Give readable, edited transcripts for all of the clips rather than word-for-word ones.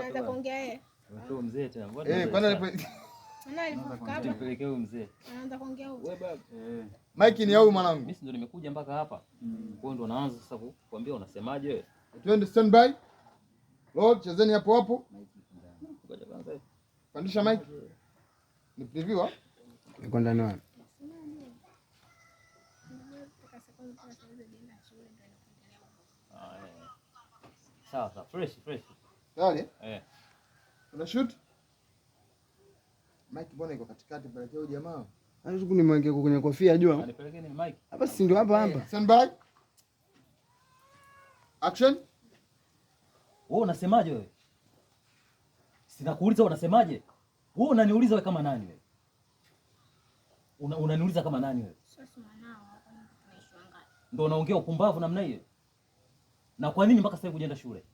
Anza kuongea yeye. Mtu mzee tena. Nipelekee mzee. Anaanza kuongea huko. Wewe baba. Mike ni au mwanangu? Mimi ndo nimekuja mpaka hapa. Kwa ndo naanza sasa kukuambia unasemaje wewe? Twende standby. Lord, chezeni hapo hapo. Pandisha Mike. Ni preview ah? Niko ndani wapi? Sawa, fresh. Tayari? Una shoot? Mike bwana iko katikati pale kwa jamaa. Anataka nimweke kwenye kofia jua. Anipelekee ni Mike. Hapa si ndio hapa. Standby. Action. Wewe unasemaje wewe? Sinakuuliza unasemaje? Wewe unaniuliza wewe kama nani wewe? Unaniuliza kama nani wewe? Sasa mwanao hapa tunaishanga. Ndio unaongea upumbavu namna hiyo? Na kwa nini mpaka sasa hujaenda shule?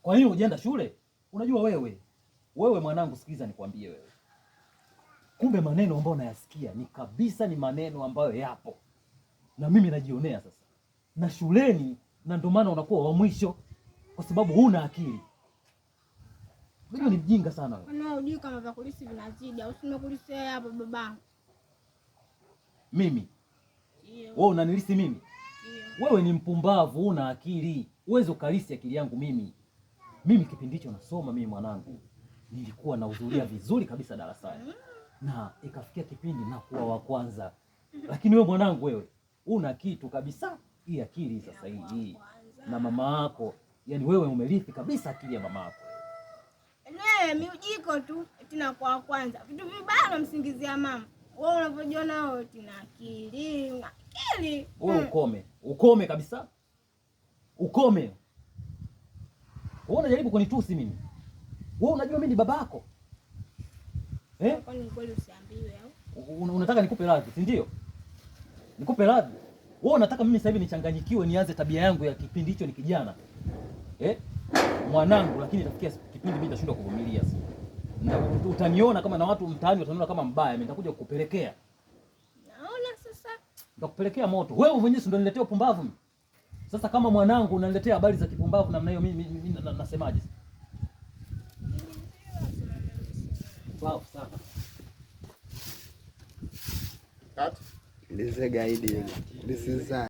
Kwa nini hujaenda shule? Unajua wewe mwanangu, sikiliza nikwambie wewe. Kumbe maneno ambayo nayasikia ni kabisa ni maneno ambayo yapo. Na mimi najionea sasa. Na shuleni, na ndio maana unakuwa wa mwisho kwa sababu huna akili. Wewe ni mjinga sana wewe. Mbona hujui kama vya kulisi vinazidi au simekulisea hapo babangu? Mimi. Wewe unanilisi mimi? Wewe ni mpumbavu, huna akili. Uweze ukalisi akili yangu mimi. Mimi kipindi hicho nasoma mimi mwanangu. Nilikuwa nahudhuria vizuri kabisa darasani. Na ikafikia kipindi na kuwa wa kwanza. Lakini wewe mwanangu wewe una kitu kabisa. Hii akili sasa hii. Na mama yako, yani wewe umerithi kabisa akili ya mama yako. Miujiko tu tena kwa kwanza. Vitu vibaya unamsingizia mama. Wewe unapojiona wewe tuna akili, una akili. Wewe ukome kabisa. Ukome. Wewe unajaribu kunitusi mimi. Wewe unajua mimi ni babako. Kwa nini kweli usiambiwe au? Unataka nikupe radhi, si ndio? Nikupe radhi. Wewe unataka mimi sasa hivi nichanganyikiwe nianze tabia yangu ya kipindi hicho ni kijana. Mwanangu, lakini itafikia kipindi mimi nitashindwa kuvumilia sasa. Na utaniona kama na watu mtaani wataniona kama mbaya, mimi nitakuja kukupelekea. Naona sasa. Nitakupelekea moto. Wewe mwenyewe ndio uniletea upumbavu mimi. Sasa kama mwanangu unaniletea habari za kipumbavu namna hiyo mimi nasemaje? Wow, sana. Cut. This is a guide. This is